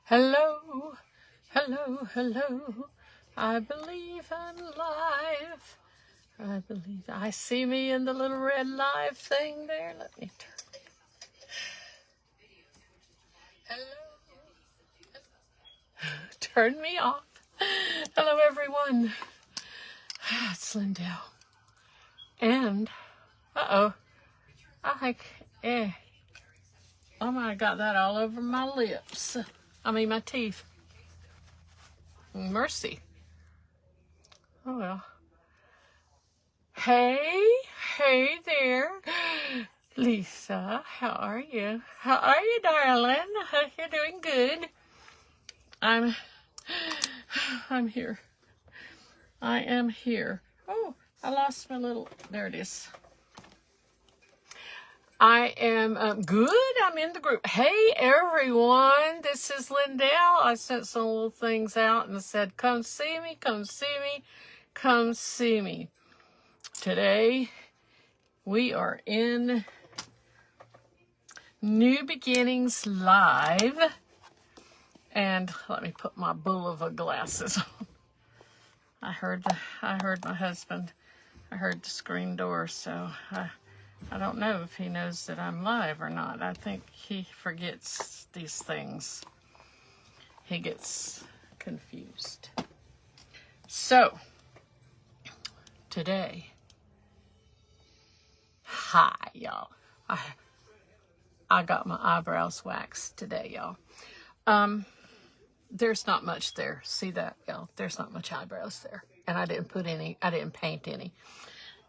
Hello, hello, hello. I believe I'm live. I believe I see me in the little red live thing there. Let me turn. Hello. Turn me off. Hello, everyone. It's Lindell. And, I oh my, I got that all over my lips. My teeth. Mercy. Oh well. Hey there. Lisa, how are you? How are you, darling? Hope you're doing good. I'm here. I am here. Oh, I lost my little, there it is. I am good. I'm in the group. Hey, everyone. This is Lindell. I sent some little things out and said, come see me, come see me, come see me. Today, we are in New Beginnings Live. And let me put my Bulova glasses on. I heard my husband. I heard the screen door, so I don't know if he knows that I'm live or not. I think he forgets these things. He gets confused. So, today, hi, y'all. I got my eyebrows waxed today, y'all. There's not much there. See that, y'all? There's not much eyebrows there. And I didn't paint any.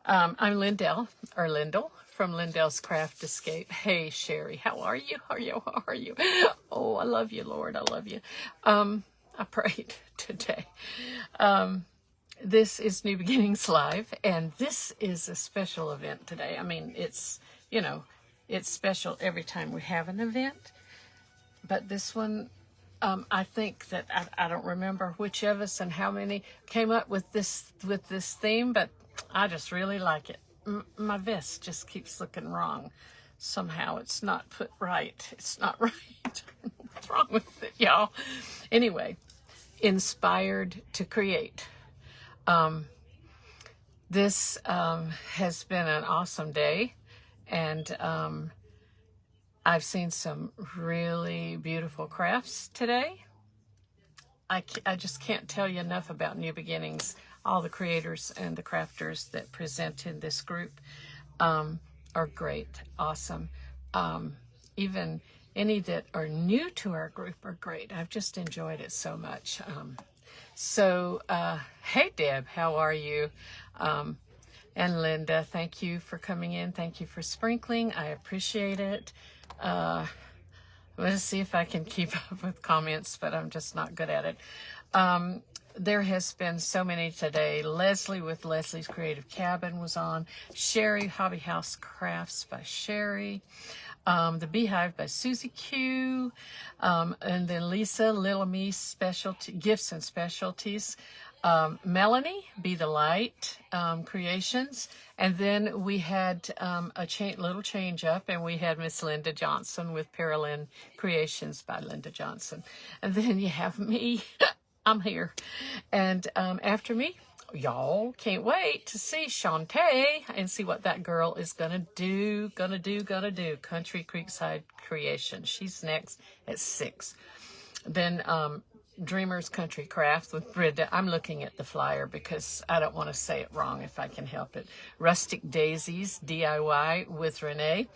I'm Lindell from Lindell's Craft Escape. Hey, Sherry, how are you? How are you? Oh, I love you, Lord. I love you. I prayed today. This is New Beginnings Live, and this is a special event today. It's special every time we have an event. But this one, I think that I don't remember which of us and how many came up with this theme, but I just really like it. My vest just keeps looking wrong. Somehow it's not put right. It's not right. What's wrong with it, y'all? Anyway, inspired to create. This has been an awesome day, and I've seen some really beautiful crafts today. I just can't tell you enough about New Beginnings. All the creators and the crafters that present in this group are great, awesome. Even any that are new to our group are great. I've just enjoyed it so much. Hey, Deb, how are you? And Linda, thank you for coming in. Thank you for sprinkling. I appreciate it. I'm going to see if I can keep up with comments, but I'm just not good at it. There has been so many today. Leslie with Leslie's Creative Cabin was on. Sherry, Hobby House Crafts by Sherry. The Beehive by Susie Q. And then Lisa, Little Me Specialty Gifts and Specialties. Melanie, Be the Light Creations. And then we had a little change up, and we had Miss Linda Johnson with Paralyn Creations by Linda Johnson. And then you have me. I'm here. And after me, y'all can't wait to see Shantae and see what that girl is gonna do. Country Creekside Creation. She's next at 6. Then Dreamers Country Craft with Brenda. I'm looking at the flyer because I don't want to say it wrong if I can help it. Rustic Daisies DIY with Renee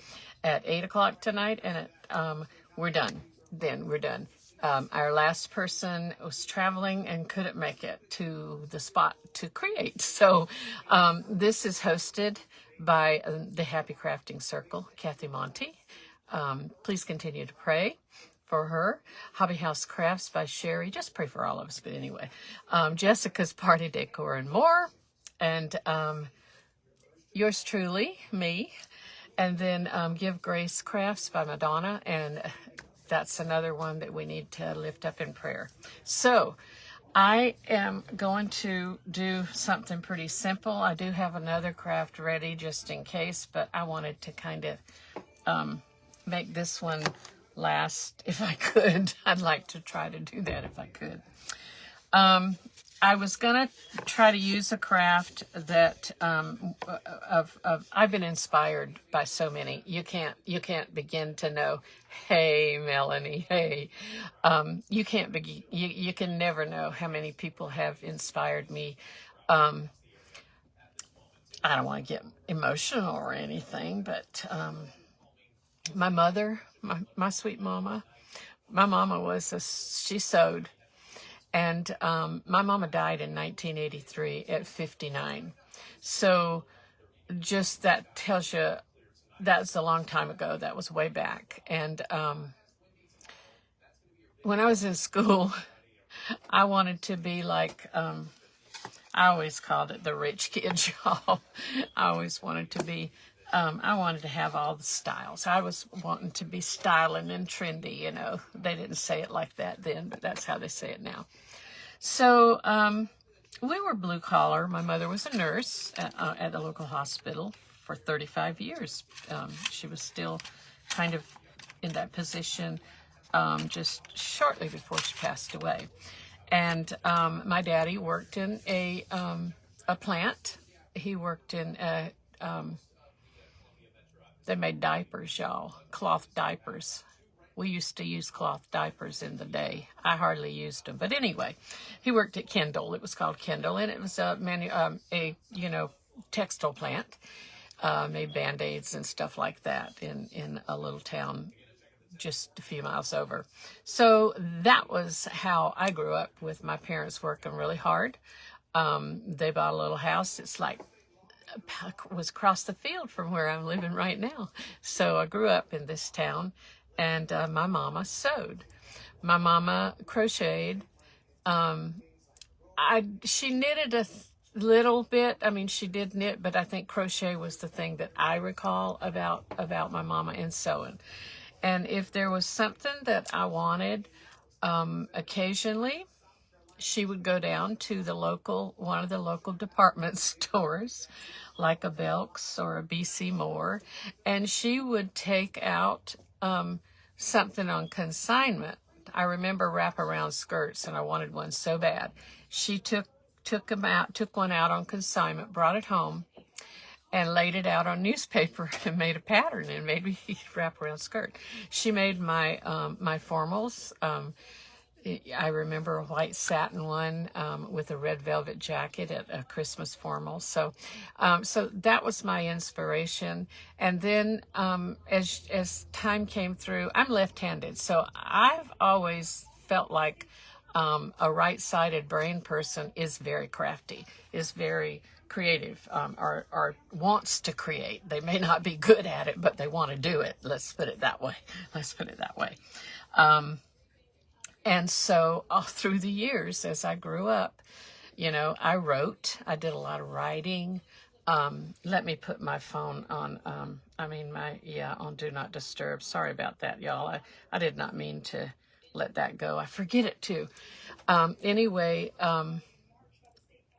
at 8 o'clock tonight, and we're done. Then we're done. Our last person was traveling and couldn't make it to the spot to create. So this is hosted by the Happy Crafting Circle, Kathy Monty. Please continue to pray for her. Hobby House Crafts by Sherry. Just pray for all of us, but anyway. Jessica's Party Decor and more. And yours truly, me. And then Give Grace Crafts by Madonna. And that's another one that we need to lift up in prayer. So I am going to do something pretty simple. I do have another craft ready just in case, but I wanted to kind of make this one last if I could. I'd like to try to do that if I could. I was gonna try to use a craft that I've been inspired by so many. You can't begin to know. Hey, Melanie. Hey, you can't begin. You can never know how many people have inspired me. I don't want to get emotional or anything, but my mother, my sweet mama, my mama she sewed. And my mama died in 1983 at 59. So just that tells you that's a long time ago. That was way back. And when I was in school, I wanted to be like, I always called it the rich kid job. I always wanted to be, I wanted to have all the styles. I was wanting to be styling and trendy, you know. They didn't say it like that then, but that's how they say it now. So we were blue collar. My mother was a nurse at the local hospital for 35 years. She was still kind of in that position just shortly before she passed away. And my daddy worked in a plant. He worked in they made diapers, y'all, cloth diapers. We used to use cloth diapers in the day. I hardly used them. But anyway, he worked at Kendall. It was called Kendall, and it was a textile plant. Made Band-Aids and stuff like that in a little town just a few miles over. So that was how I grew up, with my parents working really hard. They bought a little house. It's like was across the field from where I'm living right now. So I grew up in this town. And my mama sewed. My mama crocheted. She knitted a little bit. I mean, she did knit, but I think crochet was the thing that I recall about my mama and sewing. And if there was something that I wanted, occasionally, she would go down to one of the local department stores, like a Belk's or a BC Moore, and she would take out something on consignment. I remember wraparound skirts, and I wanted one so bad. She took one out on consignment, brought it home, and laid it out on newspaper and made a pattern and made me wraparound skirt. She made my formals. I remember a white satin one with a red velvet jacket at a Christmas formal. So that was my inspiration. And then as time came through, I'm left-handed, so I've always felt like a right-sided brain person is very crafty, is very creative, or wants to create. They may not be good at it, but they want to do it. Let's put it that way. And so all through the years, as I grew up, I wrote. I did a lot of writing. Let me put my phone on, on Do Not Disturb. Sorry about that, y'all. I did not mean to let that go. I forget it too. Anyway,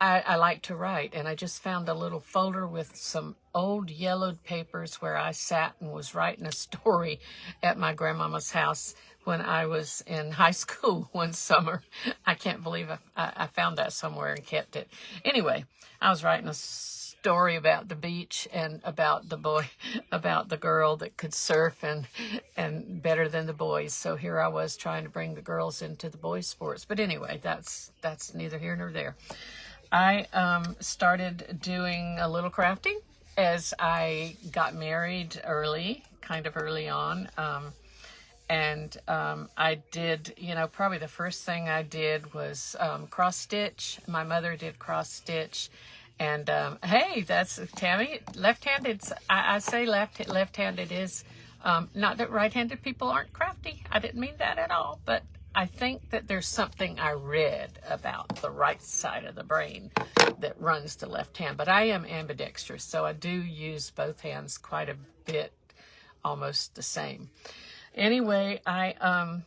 I like to write, and I just found a little folder with some old yellowed papers where I sat and was writing a story at my grandmama's house when I was in high school one summer. I can't believe I found that somewhere and kept it. Anyway, I was writing a story about the beach and about the girl that could surf and better than the boys. So here I was trying to bring the girls into the boys' sports. But anyway, that's neither here nor there. I started doing a little crafting as I got married kind of early on. I did, probably the first thing I did was cross stitch. My mother did cross stitch. And hey, that's Tammy, left-handed. I say left-handed is, not that right-handed people aren't crafty. I didn't mean that at all. But I think that there's something I read about the right side of the brain that runs the left hand. But I am ambidextrous, so I do use both hands quite a bit, almost the same. Anyway, I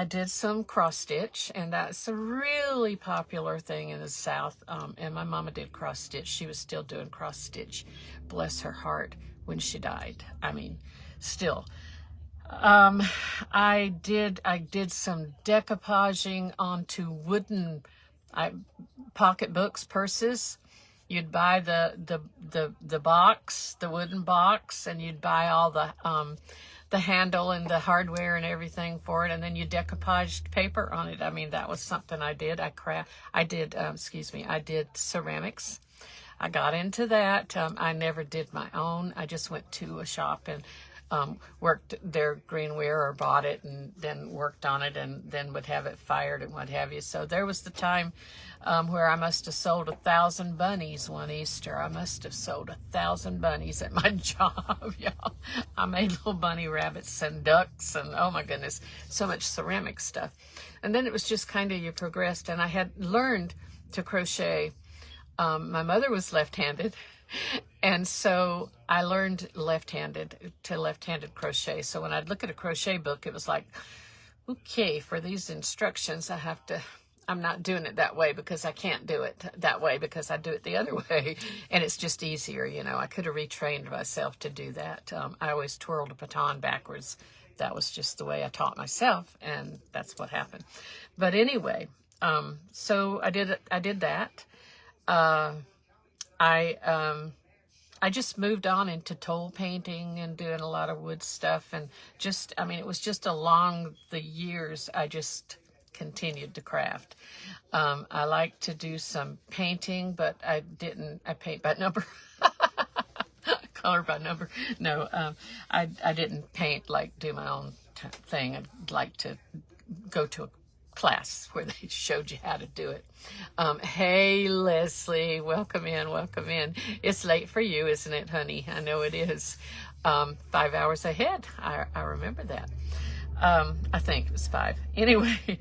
did some cross stitch, and that's a really popular thing in the South. And my mama did cross stitch. She was still doing cross stitch, bless her heart, when she died. I mean, still. I did some decoupaging onto wooden pocketbooks, purses. You'd buy the box, the wooden box, and you'd buy all the handle and the hardware and everything for it, and then you decoupaged paper on it. I mean, that was something I did. I did ceramics. I got into that. I never did my own. I just went to a shop and worked their greenware or bought it and then worked on it and then would have it fired and what have you. So there was the time where I must have sold 1,000 bunnies one Easter. I must have sold 1,000 bunnies at my job, y'all. I made little bunny rabbits and ducks and, oh my goodness, so much ceramic stuff. And then it was just kind of, you progressed, and I had learned to crochet. My mother was left-handed, and so I learned left-handed crochet. So when I'd look at a crochet book, it was like, okay, for these instructions, I'm not doing it that way because I can't do it that way because I do it the other way. And it's just easier, you know. I could have retrained myself to do that. I always twirled a baton backwards. That was just the way I taught myself, and that's what happened. But anyway, so I did that. I just moved on into toll painting and doing a lot of wood stuff, and just, I mean, it was just along the years I just continued to craft. I like to do some painting, but I paint by number. Color by number. No, I didn't paint, like do my own thing. I'd like to go to a class where they showed you how to do it. Hey, Leslie, welcome in. It's late for you, isn't it, honey? I know it is. 5 hours ahead. I remember that. I think it was 5. Anyway,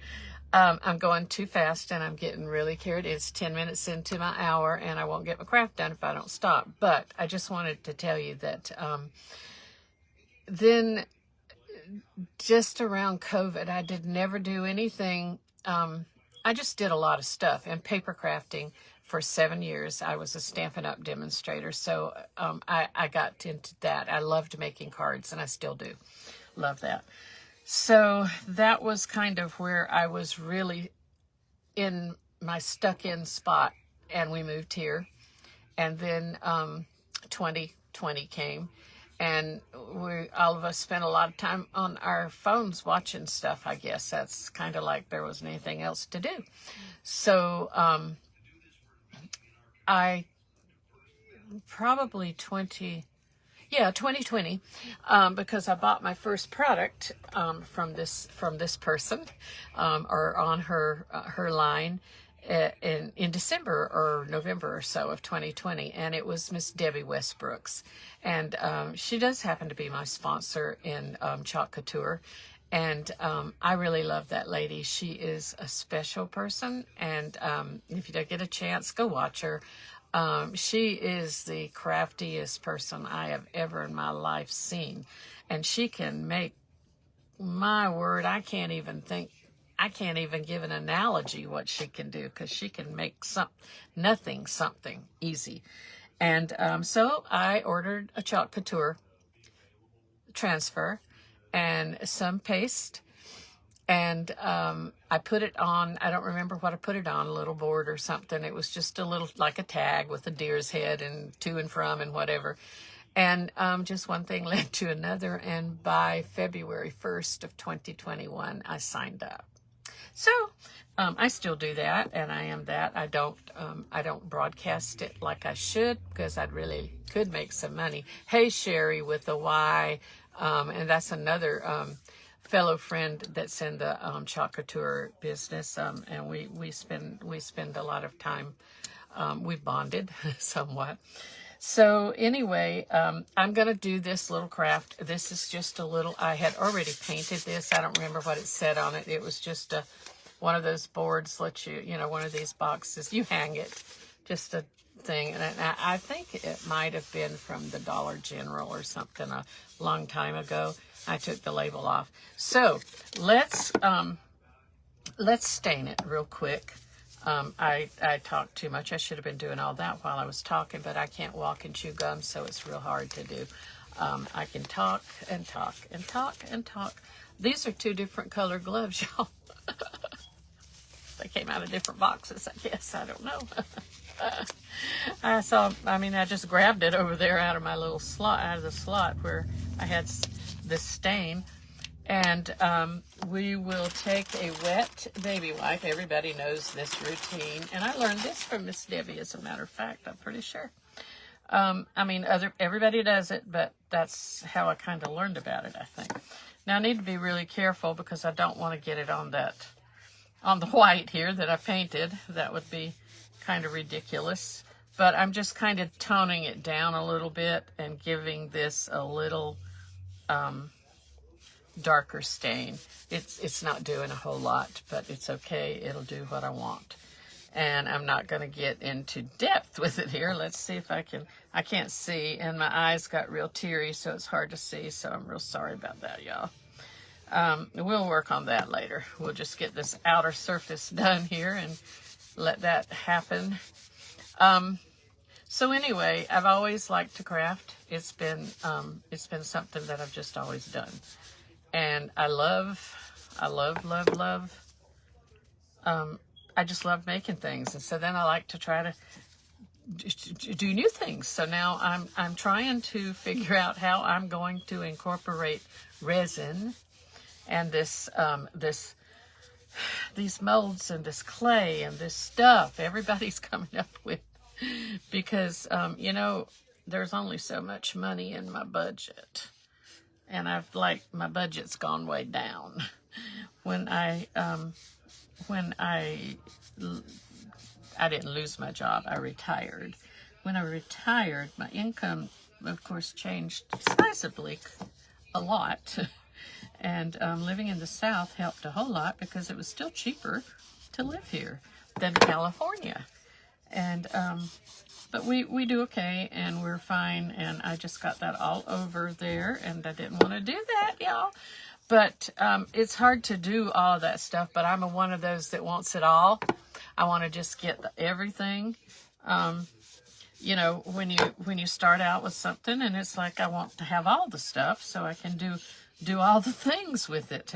I'm going too fast and I'm getting really carried. It's 10 minutes into my hour and I won't get my craft done if I don't stop. But I just wanted to tell you that then just around COVID, I did never do anything. I just did a lot of stuff, and paper crafting for 7 years. I was a Stampin' Up! Demonstrator, so I got into that. I loved making cards, and I still do. Love that. So that was kind of where I was really in my stuck-in spot, and we moved here. And then 2020 came. And all of us spent a lot of time on our phones watching stuff, I guess. That's kind of like there wasn't anything else to do. So I probably 2020, because I bought my first product from this person or on her line in December or November or so of 2020, and it was Miss Debbie Westbrooks, and she does happen to be my sponsor in Chalk Couture, and I really love that lady. She is a special person, and if you don't get a chance, go watch her. She is the craftiest person I have ever in my life seen, and she can make, my word, I can't even give an analogy what she can do, because she can make something easy. And so I ordered a Chalk Couture transfer and some paste, and I put it on, I don't remember what I put it on, a little board or something. It was just a little, like a tag with a deer's head and to and from and whatever. And just one thing led to another, and by February 1st of 2021, I signed up. So I still do that, and I am that. I don't broadcast it like I should, because I really could make some money. Hey, Sherry with a Y, and that's another fellow friend that's in the Chalk Couture business, and we spend a lot of time. We bonded somewhat. So anyway, I'm going to do this little craft. This is just a little, I had already painted this. I don't remember what it said on it. It was just one of those boards, one of these boxes. You hang it, just a thing. And I think it might have been from the Dollar General or something a long time ago. I took the label off. So let's stain it real quick. I talked too much. I should have been doing all that while I was talking, but I can't walk and chew gum, so it's real hard to do I can talk and talk and talk and talk. These are 2 different color gloves, y'all. They came out of different boxes, I guess. I don't know. I just grabbed it over there out of my little slot, out of the slot where I had this stain. And we will take a wet baby wipe. Everybody knows this routine. And I learned this from Miss Debbie, as a matter of fact, I'm pretty sure. Everybody does it, but that's how I kind of learned about it, I think. Now, I need to be really careful because I don't want to get it on the white here that I painted. That would be kind of ridiculous. But I'm just kind of toning it down a little bit and giving this a little darker stain. It's not doing a whole lot, but it's okay. It'll do what I want. And I'm not going to get into depth with it here. Let's see if I can't see, and my eyes got real teary, so it's hard to see, so I'm real sorry about that, y'all. We'll work on that later. We'll just get this outer surface done here and let that happen. So anyway, I've always liked to craft. It's been something that I've just always done. And I love, I just love making things. And so then I like to try to do new things. So now I'm trying to figure out how I'm going to incorporate resin and these molds and this clay and this stuff everybody's coming up with, because there's only so much money in my budget, and my budget's gone way down. When I didn't lose my job, I retired. When I retired, my income, of course, changed sizably a lot. And living in the South helped a whole lot because it was still cheaper to live here than California. And but we do okay, and we're fine. And I just got that all over there, and I didn't want to do that, y'all. But it's hard to do all of that stuff, but I'm one of those that wants it all. I want to just get everything. When you start out with something, and it's like I want to have all the stuff so I can do all the things with it.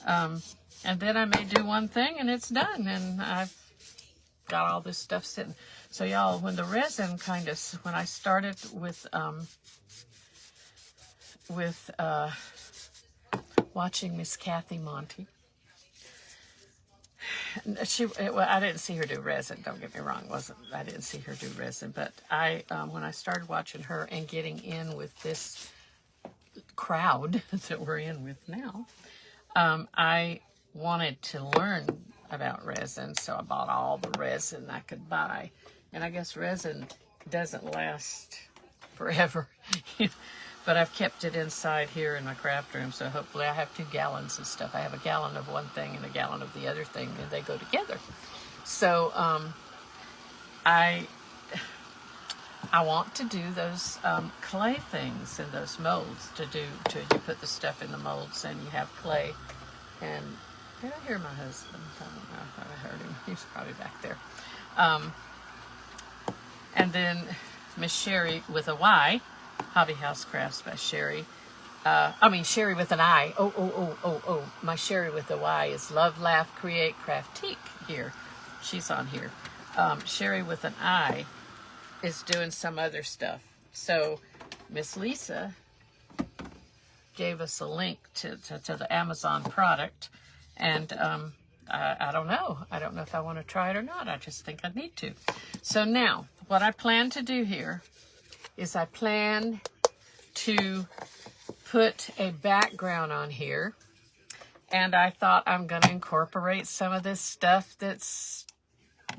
And then I may do one thing and it's done, and I've got all this stuff sitting. So y'all, when the resin when I started with watching Miss Kathy Monty, I didn't see her do resin, don't get me wrong, I didn't see her do resin, but when I started watching her and getting in with this crowd that we're in with now, I wanted to learn about resin, so I bought all the resin I could buy. And I guess resin doesn't last forever, but I've kept it inside here in my craft room, so hopefully I have 2 gallons of stuff. I have a gallon of one thing and a gallon of the other thing, and they go together. So I want to do those clay things and those molds you put the stuff in the molds and you have clay. And did I hear my husband? I don't know. I thought I heard him. He's probably back there. And then Miss Sherry with a Y, Hobby House Crafts by Sherry. Sherry with an I. Oh. My Sherry with a Y is Love, Laugh, Create, Craftique here. She's on here. Sherry with an I is doing some other stuff. So Miss Lisa gave us a link to the Amazon product, and I don't know. I don't know if I want to try it or not. I just think I need to. So now, what I plan to do here is I plan to put a background on here, and I thought I'm going to incorporate some of this stuff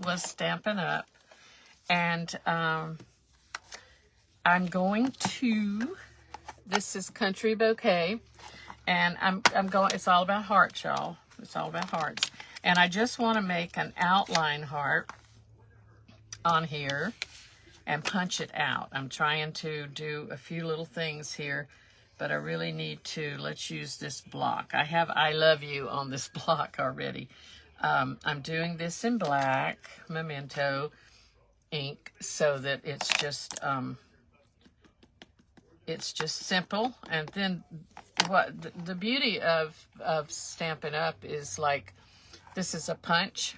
was Stampin' Up, and I'm going to, this is Country Bouquet, and I'm going, it's all about hearts, y'all. It's all about hearts. And I just want to make an outline heart on here and punch it out. I'm trying to do a few little things here, but I really need to, let's use this block. I have I Love You on this block already. I'm doing this in black Memento ink so that it's just it's just simple. And then what the beauty of Stampin' Up! Is like, this is a punch.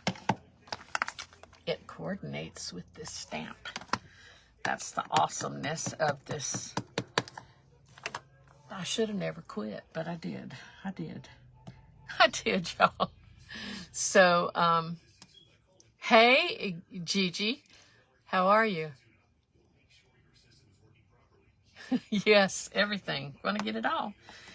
It coordinates with this stamp. That's the awesomeness of this. I should have never quit, but I did. I did, y'all. So, hey, Gigi, how are you? Yes, everything. Want to get it all.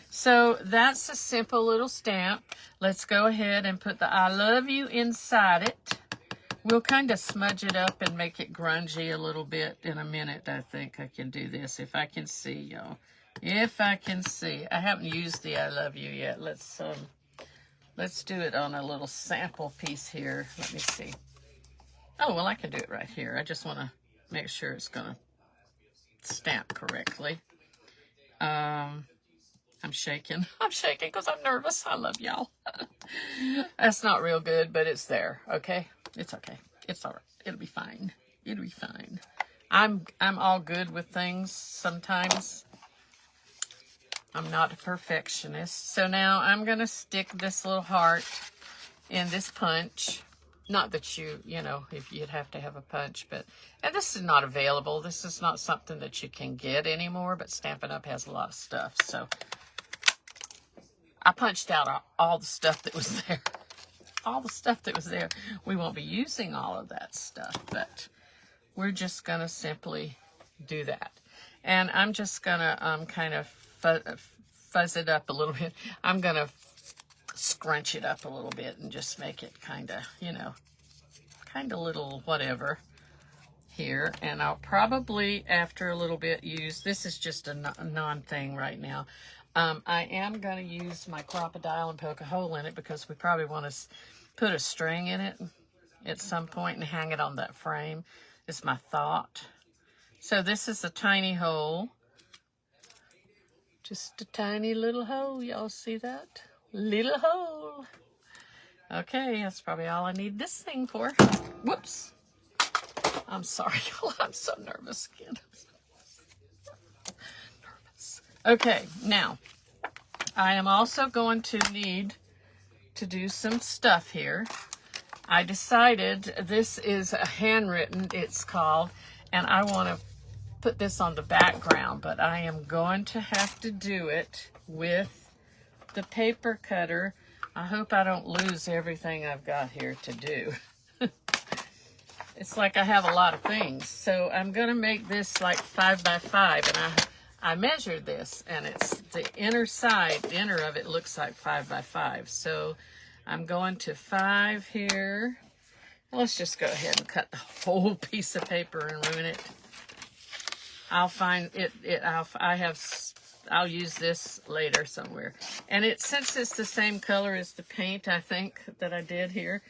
So that's a simple little stamp. Let's go ahead and put the I love you inside it. We'll kind of smudge it up and make it grungy a little bit in a minute. I think I can do this if I can see, y'all. If I can see. I haven't used the I love you yet. Let's do it on a little sample piece here. Let me see. Oh, well, I can do it right here. I just want to make sure it's going to stamp correctly. I'm shaking. I'm shaking because I'm nervous. I love y'all. That's not real good, but it's there. Okay, it's okay. It's all right. It'll be fine. It'll be fine. I'm all good with things sometimes. I'm not a perfectionist. So now I'm gonna stick this little heart in this punch. Not that you know, if you'd have to have a punch, but, and this is not available. This is not something that you can get anymore, but Stampin' Up! Has a lot of stuff. So I punched out all the stuff that was there. All the stuff that was there. We won't be using all of that stuff, but we're just going to simply do that. And I'm just going to kind of fuzz it up a little bit. I'm going to scrunch it up a little bit and just make it kind of, you know, kind of little whatever here. And I'll probably, after a little bit, use, this is just a non-thing right now. I am going to use my Crop-A-Dile and poke a hole in it because we probably want to put a string in it at some point and hang it on that frame. Is my thought. So this is a tiny hole. Just a tiny little hole. Y'all see that? Little hole. Okay, that's probably all I need this thing for. Whoops. I'm sorry, y'all. I'm so nervous again. Okay, now, I am also going to need to do some stuff here. I decided this is a handwritten, it's called, and I want to put this on the background, but I am going to have to do it with the paper cutter. I hope I don't lose everything I've got here to do. It's like I have a lot of things. So I'm going to make this like 5 by 5, and I measured this, and it's the inner side, the inner of it looks like 5 by 5. So I'm going to 5 here. Let's just go ahead and cut the whole piece of paper and ruin it. I'll find it. I'll use this later somewhere. And since it's the same color as the paint, I think that I did here,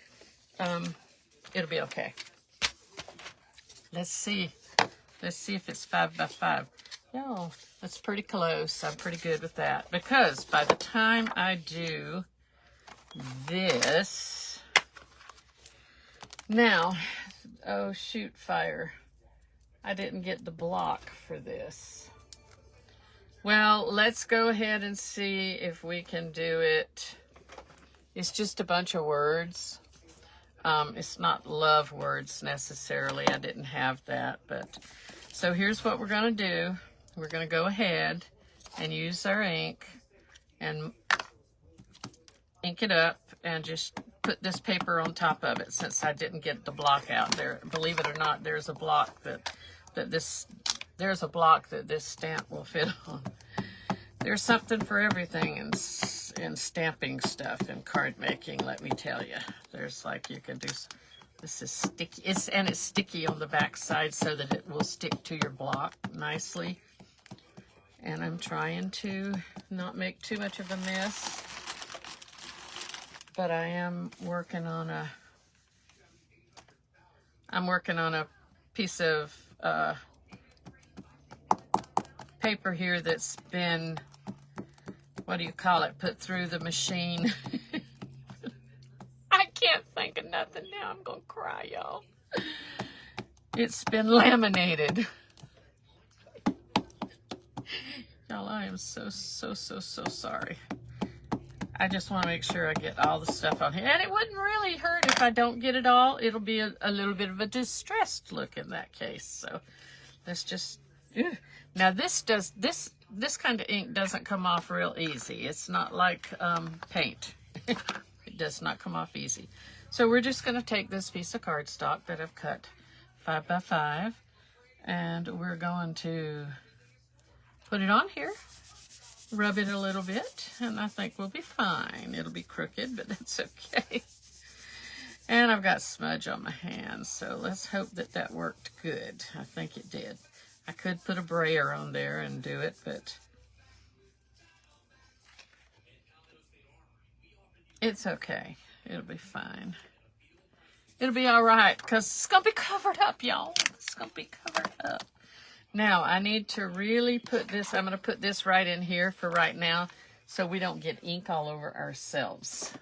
it'll be okay. Let's see. Let's see if it's 5 by 5. No, that's pretty close. I'm pretty good with that. Because by the time I do this, now, oh shoot, fire. I didn't get the block for this. Well, let's go ahead and see if we can do it. It's just a bunch of words. It's not love words necessarily. I didn't have that, but so here's what we're going to do. We're going to go ahead and use our ink and ink it up and just put this paper on top of it since I didn't get the block out there. Believe it or not, there's a block this stamp will fit on. There's something for everything in stamping stuff and card making, let me tell you. There's like, you can do, this is sticky, it's sticky on the back side so that it will stick to your block nicely. And I'm trying to not make too much of a mess, but I am working on a piece of paper here that's been, what do you call it, put through the machine. I can't think of nothing now. I'm gonna cry, y'all. It's been laminated. Y'all, I am so sorry. I just want to make sure I get all the stuff on here. And it wouldn't really hurt if I don't get it all. It'll be a little bit of a distressed look in that case. So let's just... Ew. Now this kind of ink doesn't come off real easy. It's not like paint. It does not come off easy. So we're just going to take this piece of cardstock that I've cut 5 by 5, and we're going to put it on here, rub it a little bit, and I think we'll be fine. It'll be crooked, but that's okay. And I've got smudge on my hands, so let's hope that that worked good. I think it did. I could put a brayer on there and do it, but it's okay. It'll be fine. It'll be all right, because it's going to be covered up, y'all. It's going to be covered up. Now, I need to really put this, I'm going to put this right in here for right now so we don't get ink all over ourselves.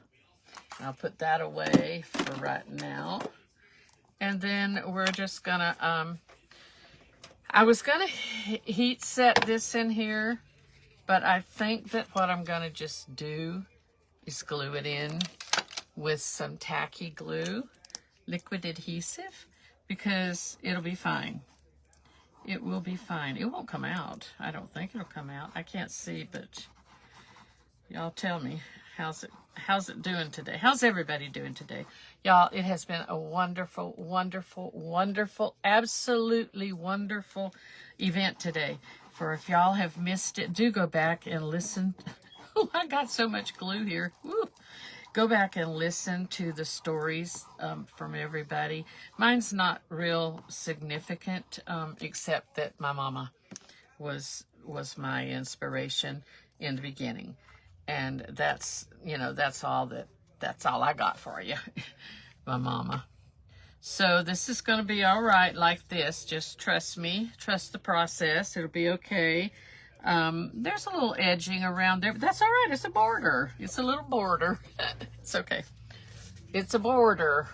I'll put that away for right now. And then we're just going to, I was going to heat set this in here, but I think that what I'm going to just do is glue it in with some tacky glue, liquid adhesive, because it'll be fine. It will be fine. It won't come out. I don't think it'll come out. I can't see, but y'all tell me, how's it doing today? How's everybody doing today? Y'all, it has been a wonderful, wonderful, wonderful, absolutely wonderful event today. For if y'all have missed it, do go back and listen. Oh, I got so much glue here. Woo. Go back and listen to the stories from everybody. Mine's not real significant, except that my mama was my inspiration in the beginning. And that's, you know, that's all I got for you, my mama. So this is going to be all right like this. Just trust me. Trust the process. It'll be okay. There's a little edging around there, but that's all right. It's a border. It's a little border. It's okay. It's a border.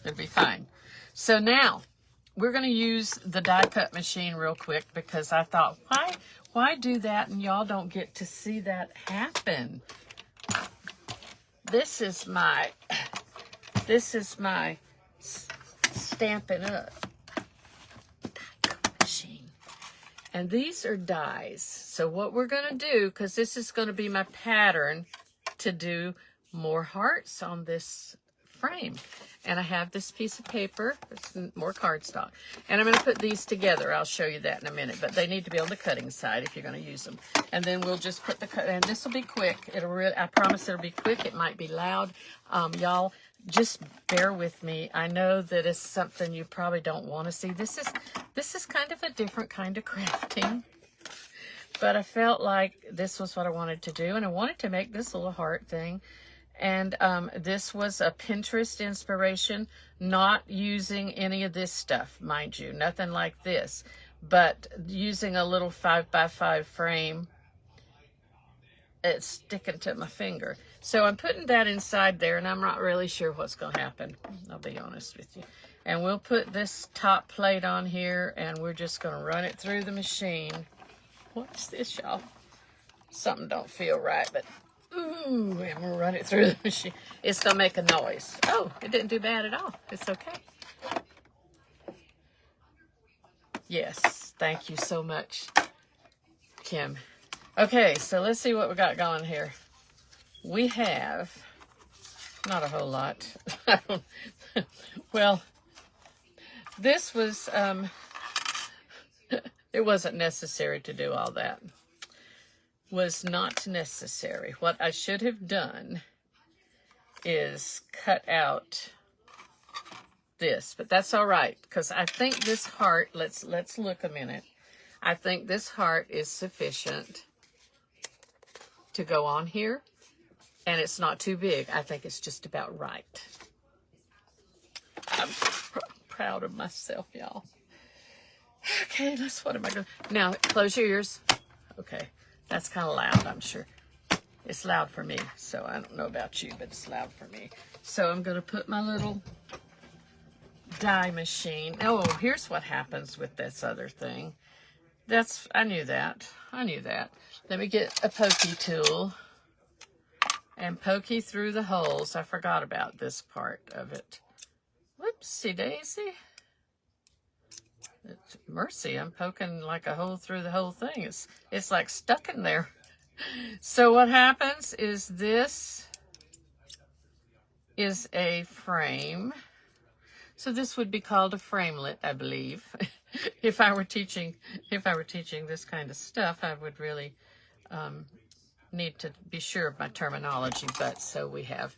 It'll be fine. So now we're going to use the die cut machine real quick, because I thought, why do that and y'all don't get to see that happen? This is my Stampin' Up die cut machine. And these are dies. So what we're going to do, because this is going to be my pattern to do more hearts on this frame. And I have this piece of paper, it's more cardstock. And I'm going to put these together. I'll show you that in a minute. But they need to be on the cutting side if you're going to use them. And then we'll just put the cut, and this will be quick. I promise it'll be quick. It might be loud. Y'all, just bear with me. I know that it's something you probably don't want to see. This is kind of a different kind of crafting, but I felt like this was what I wanted to do, and I wanted to make this little heart thing. And this was a Pinterest inspiration, not using any of this stuff, mind you, nothing like this, but using a little 5 by 5 frame. It's sticking to my finger. So I'm putting that inside there, and I'm not really sure what's going to happen. I'll be honest with you. And we'll put this top plate on here, and we're just going to run it through the machine. What's this, y'all? Something don't feel right, but ooh, and we'll run it through the machine. It's going to make a noise. Oh, it didn't do bad at all. It's okay. Yes, thank you so much, Kim. Okay, so let's see what we got going here. We have not a whole lot. Well, this was, it wasn't necessary to do all that. Was not necessary. What I should have done is cut out this, but that's all right, because I think this heart, let's look a minute. I think this heart is sufficient to go on here, and it's not too big. I think it's just about right. I'm proud of myself, y'all. Okay, what am I going to... Now, close your ears. Okay, that's kind of loud, I'm sure. It's loud for me, so I don't know about you, but it's loud for me. So I'm going to put my little die machine. Oh, here's what happens with this other thing. I knew that. I knew that. Let me get a pokey tool and pokey through the holes. I forgot about this part of it. Whoopsie daisy. Mercy, I'm poking like a hole through the whole thing. It's like stuck in there. So what happens is this is a frame. So this would be called a framelit, I believe. If I were teaching this kind of stuff, I would really need to be sure of my terminology. But so we have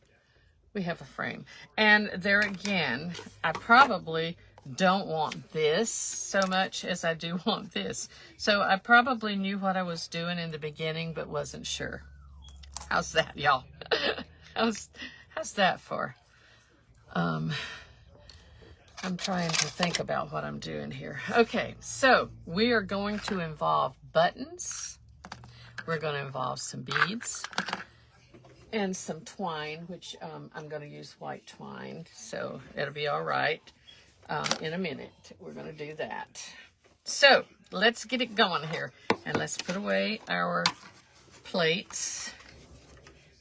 a frame, and there again, I probably don't want this so much as I do want this. So I probably knew what I was doing in the beginning, but wasn't sure. How's that, y'all? how's that for? I'm trying to think about what I'm doing here. Okay, so we are going to involve buttons. We're going to involve some beads and some twine, which I'm going to use white twine, so it'll be all right. In a minute, we're going to do that. So let's get it going here, and let's put away our plates,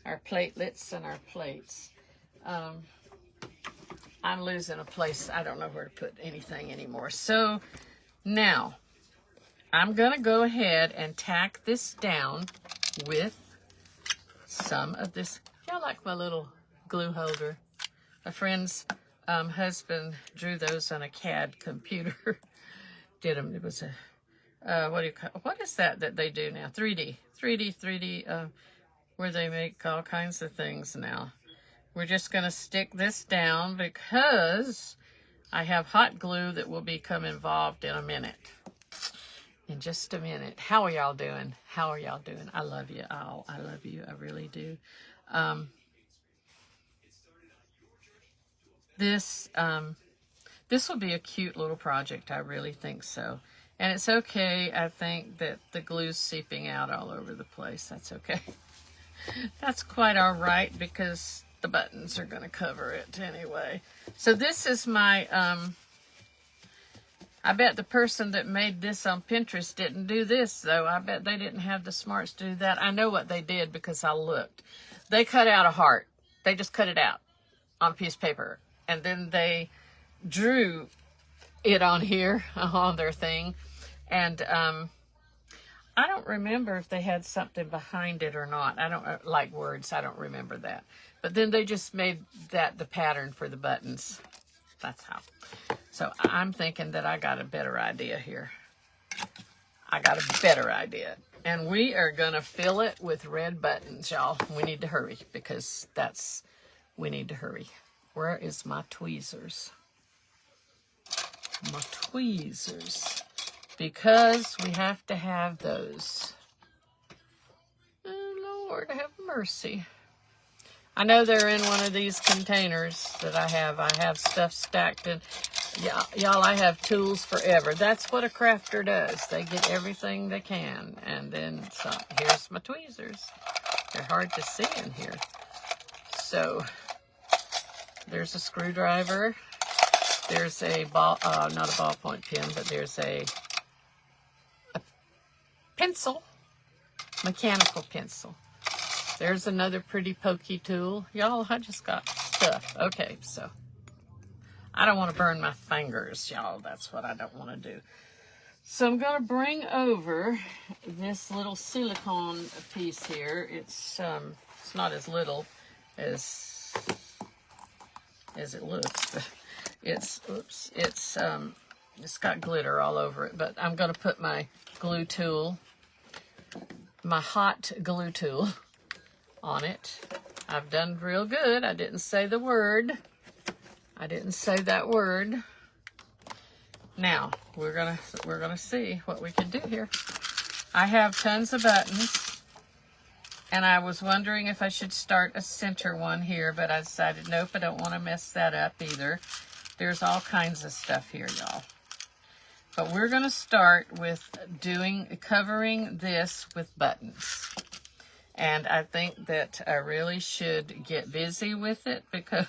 our platelets, and our plates. I'm losing a place. I don't know where to put anything anymore. So now I'm going to go ahead and tack this down with some of this. Y'all like my little glue holder? A friend's husband drew those on a CAD computer. Did them. It was a, what is that they do now? 3D, where they make all kinds of things now. We're just going to stick this down because I have hot glue that will become involved in a minute. In just a minute. How are y'all doing? How are y'all doing? I love you all. I love you. I really do. This will be a cute little project. I really think so. And it's okay. I think that the glue's seeping out all over the place. That's okay. That's quite all right because the buttons are going to cover it anyway. So this is my, I bet the person that made this on Pinterest didn't do this, though. I bet they didn't have the smarts to do that. I know what they did because I looked. They cut out a heart. They just cut it out on a piece of paper. And then they drew it on here, on their thing. And I don't remember if they had something behind it or not. I don't like words. I don't remember that. But then they just made that the pattern for the buttons. That's how. So I'm thinking that I got a better idea here. I got a better idea. And we are going to fill it with red buttons, y'all. We need to hurry because we need to hurry. Where is my tweezers? My tweezers. Because we have to have those. Oh, Lord, have mercy. I know they're in one of these containers that I have. I have stuff stacked in. Y'all, I have tools forever. That's what a crafter does. They get everything they can. And then some. Here's my tweezers. They're hard to see in here. So there's a screwdriver. There's a ball, not a ballpoint pen, but there's a pencil, mechanical pencil. There's another pretty pokey tool. Y'all, I just got stuff. Okay, so I don't want to burn my fingers, y'all. That's what I don't want to do. So I'm going to bring over this little silicone piece here. It's not as little as it looks. But it's got glitter all over it. But I'm going to put my glue tool, my hot glue tool, on it. I've done real good. I didn't say the word. I didn't say that word. Now we're gonna see what we can do here. I have tons of buttons, and I was wondering if I should start a center one here, but I decided nope, I don't want to mess that up either. There's all kinds of stuff here, y'all. But we're gonna start with covering this with buttons. And I think that I really should get busy with it because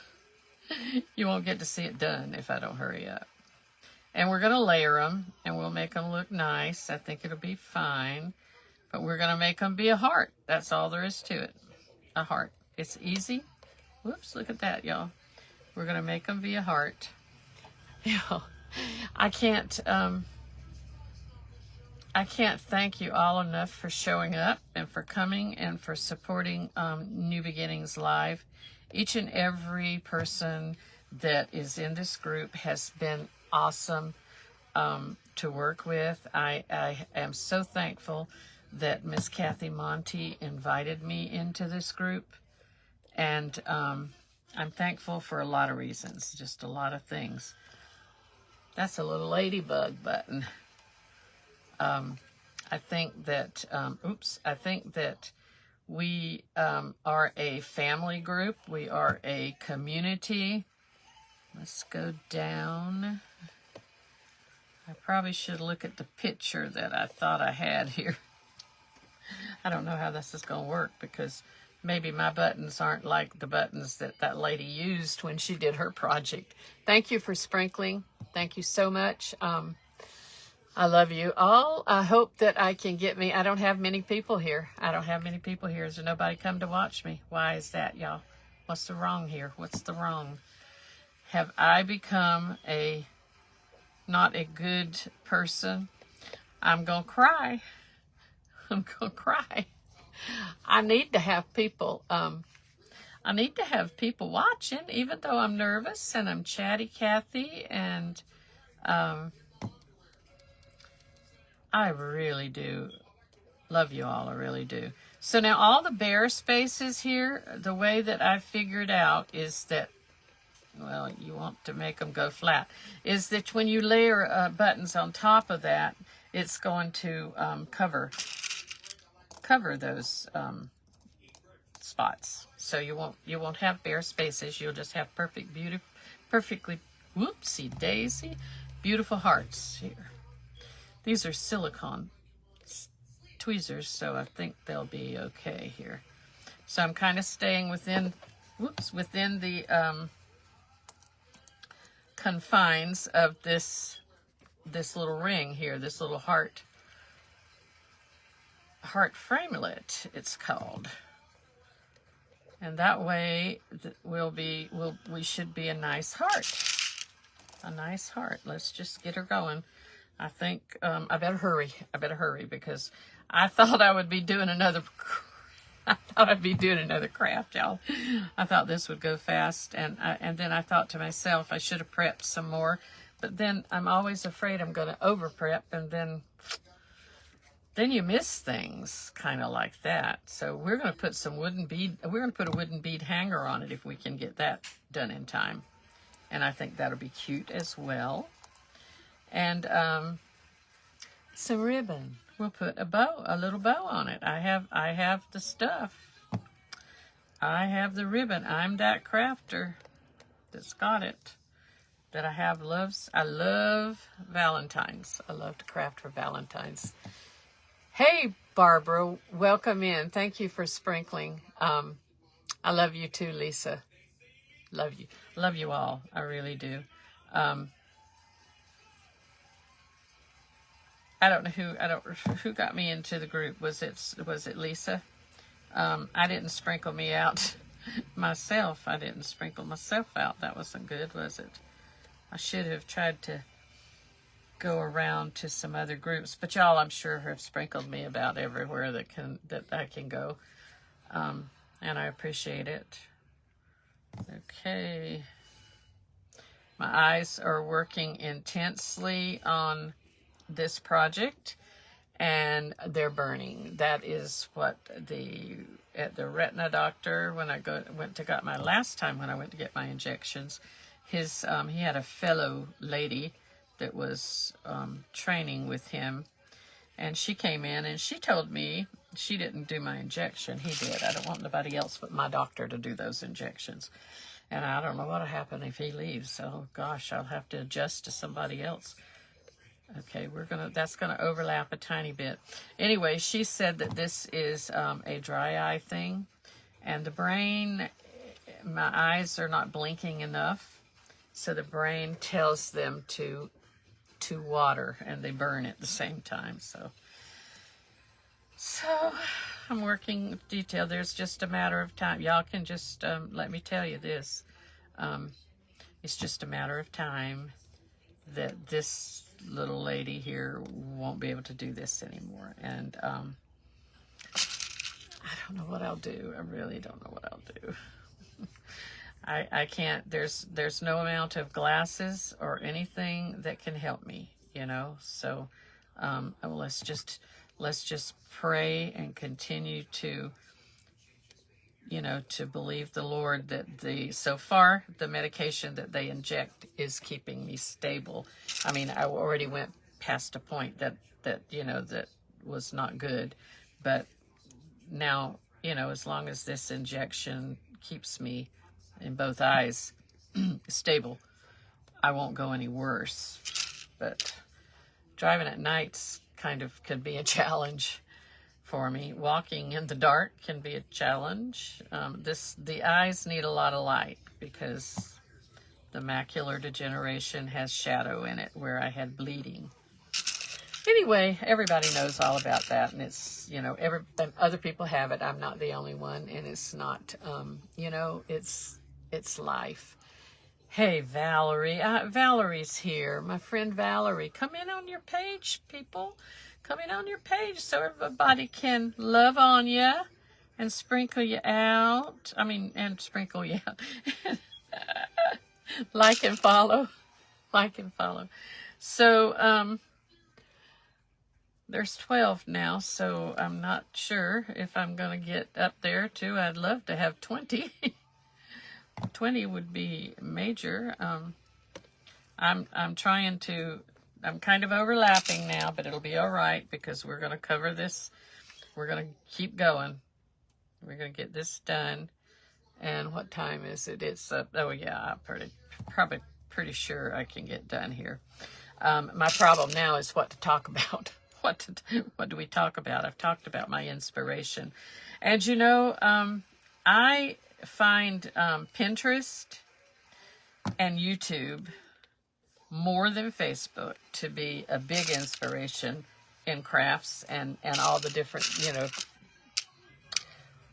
you won't get to see it done if I don't hurry up. And we're going to layer them, and we'll make them look nice. I think it'll be fine. But we're going to make them be a heart. That's all there is to it. A heart. It's easy. Whoops, look at that, y'all. We're going to make them be a heart. I can't thank you all enough for showing up and for coming and for supporting New Beginnings Live. Each and every person that is in this group has been awesome to work with. I am so thankful that Miss Kathy Monty invited me into this group. And I'm thankful for a lot of reasons, just a lot of things. That's a little ladybug button. I think that, I think that we are a family group. We are a community. Let's go down. I probably should look at the picture that I thought I had here. I don't know how this is going to work because maybe my buttons aren't like the buttons that that lady used when she did her project. Thank you for sprinkling. Thank you so much. I love you all. I hope that I can get me. I don't have many people here. I don't have many people here. Is there nobody come to watch me? Why is that, y'all? What's the wrong here? What's the wrong? Have I become not a good person? I'm going to cry. I'm going to cry. I need to have people, I need to have people watching, even though I'm nervous and I'm chatty Cathy, and I really do love you all. I really do. So now all the bare spaces here, the way that I figured out is that, well, you want to make them go flat, is that when you layer buttons on top of that, it's going to cover those spots. So you won't have bare spaces. You'll just have perfectly, whoopsie daisy, beautiful hearts here. These are silicone tweezers, so I think they'll be okay here. So I'm kind of staying within the confines of this little ring here, this little heart framelit, it's called. And that way we should be a nice heart. A nice heart. Let's just get her going. I think I better hurry. Because I thought I would be doing another craft, y'all. I thought this would go fast, and then I thought to myself I should have prepped some more. But then I'm always afraid I'm going to over prep, and then you miss things kind of like that. So we're going to put we're going to put a wooden bead hanger on it if we can get that done in time. And I think that'll be cute as well. And some ribbon. We'll put a little bow on it. I have the stuff. I have the ribbon. I'm that crafter that's got it. That I love Valentine's. I love to craft for Valentine's. Hey, Barbara, welcome in. Thank you for sprinkling. I love you too, Lisa. Love you. Love you all. I really do. I don't know who got me into the group. Was it Lisa? I didn't sprinkle me out myself. I didn't sprinkle myself out. That wasn't good, was it? I should have tried to go around to some other groups, but y'all, I'm sure, have sprinkled me about everywhere that I can go, and I appreciate it. Okay, my eyes are working intensely on this project, and they're burning. That is what at the retina doctor, when I went to get my injections, he had a fellow lady that was training with him, and she came in and she told me she didn't do my injection. He did. I don't want nobody else but my doctor to do those injections. And I don't know what'll happen if he leaves. Oh gosh, I'll have to adjust to somebody else. Okay, that's gonna overlap a tiny bit. Anyway, she said that this is a dry eye thing, and the brain, my eyes are not blinking enough, so the brain tells them to to water, and they burn at the same time. So I'm working with detail. There's just a matter of time. Y'all can just let me tell you this. It's just a matter of time that this little lady here won't be able to do this anymore. And I don't know what I'll do. I really don't know what I'll do. I can't, there's no amount of glasses or anything that can help me, you know. So let's just pray and continue to, you know, to believe the Lord that so far the medication that they inject is keeping me stable. I mean, I already went past a point that you know, that was not good, but now, you know, as long as this injection keeps me in both eyes stable, I won't go any worse. But driving at nights kind of could be a challenge for me. Walking in the dark can be a challenge. The eyes need a lot of light because the macular degeneration has shadow in it where I had bleeding. Anyway, everybody knows all about that, and it's, you know, other people have it. I'm not the only one, and it's not, you know, it's life. Hey, Valerie. Valerie's here. My friend Valerie. Come in on your page, people. Come in on your page so everybody can love on you and sprinkle you out. And sprinkle you out. Like and follow. Like and follow. So, there's 12 now, so I'm not sure if I'm going to get up there too. I'd love to have 20. 20 would be major. I'm kind of overlapping now, but it'll be all right because we're going to cover this. We're going to keep going. We're going to get this done. And what time is it? It's oh yeah, I'm probably pretty sure I can get done here. My problem now is what to talk about. What do we talk about? I've talked about my inspiration. And you know, I find Pinterest and YouTube more than Facebook to be a big inspiration in crafts and all the different, you know,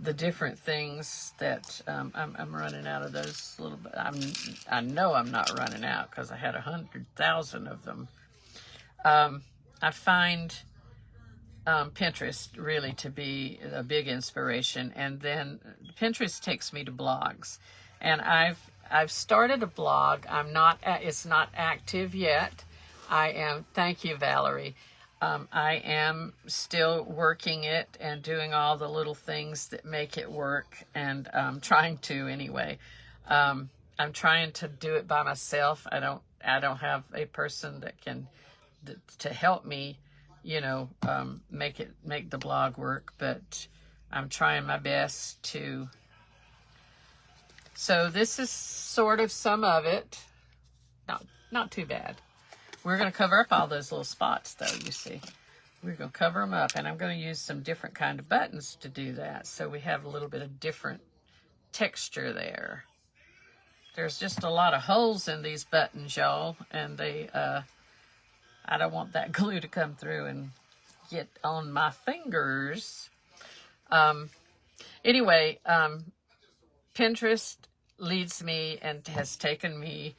the different things that I'm running out of those little bit. I know I'm not running out because I had 100,000 of them. I find Pinterest really to be a big inspiration, and then Pinterest takes me to blogs, and I've started a blog. It's not active yet. Thank you, Valerie. I am still working it and doing all the little things that make it work, and trying to anyway. I'm trying to do it by myself. I don't have a person that can to help me, you know, make the blog work, but I'm trying my best to. So this is sort of some of it. Not too bad. We're going to cover up all those little spots, though, you see. We're going to cover them up, and I'm going to use some different kind of buttons to do that, so we have a little bit of different texture there. There's just a lot of holes in these buttons, y'all, and they, I don't want that glue to come through and get on my fingers. Anyway, Pinterest leads me and has taken me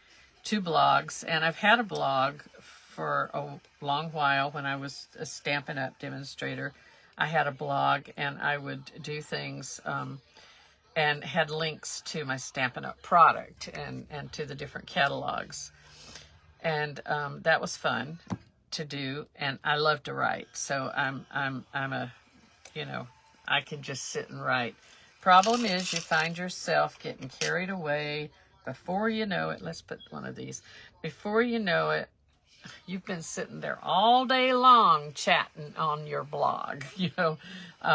to blogs, and I've had a blog for a long while. When I was a Stampin' Up! Demonstrator, I had a blog, and I would do things and had links to my Stampin' Up! Product and to the different catalogs. And that was fun to do, and I love to write. So I'm a, you know, I can just sit and write. Problem is, you find yourself getting carried away. Before you know it, let's put one of these. Before you know it, you've been sitting there all day long chatting on your blog, you know,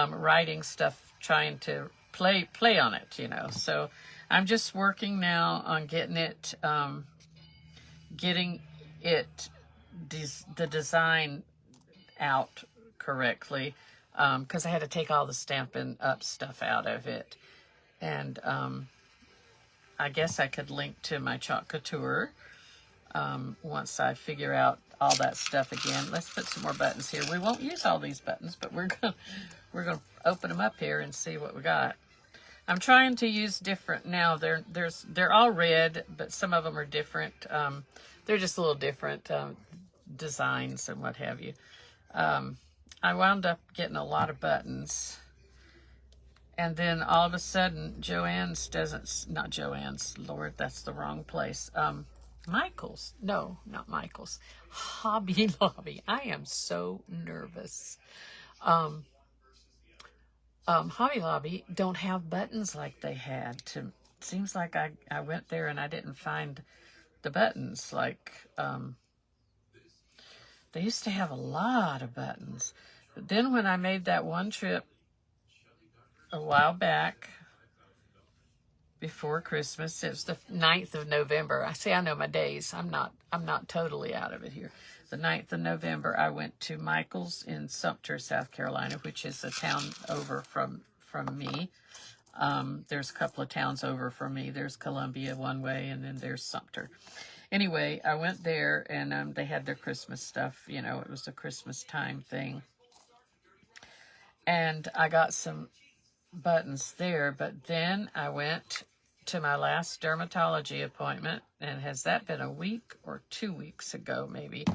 writing stuff, trying to play on it, you know. So I'm just working now on getting it the design out correctly, because I had to take all the Stampin' Up! Stuff out of it. And I guess I could link to my Chalk Couture once I figure out all that stuff again. Let's put some more buttons here. We won't use all these buttons, but we're gonna open them up here and see what we got. I'm trying to use different now. They're all red, but some of them are different. They're just a little different designs and what have you. I wound up getting a lot of buttons. And then all of a sudden, not Joann's, Lord, that's the wrong place. Michael's, no, not Michael's. Hobby Lobby. I am so nervous. Hobby Lobby don't have buttons like they had. Seems like I went there and I didn't find the buttons. Like, they used to have a lot of buttons. But then when I made that one trip a while back before Christmas, it was the 9th of November. I know my days. I'm not totally out of it here. The 9th of November, I went to Michael's in Sumter, South Carolina, which is a town over from me. There's a couple of towns over from me. There's Columbia one way, and then there's Sumter. Anyway, I went there, and they had their Christmas stuff. You know, it was a Christmas time thing. And I got some buttons there, but then I went to my last dermatology appointment, and has that been a week or 2 weeks ago, maybe?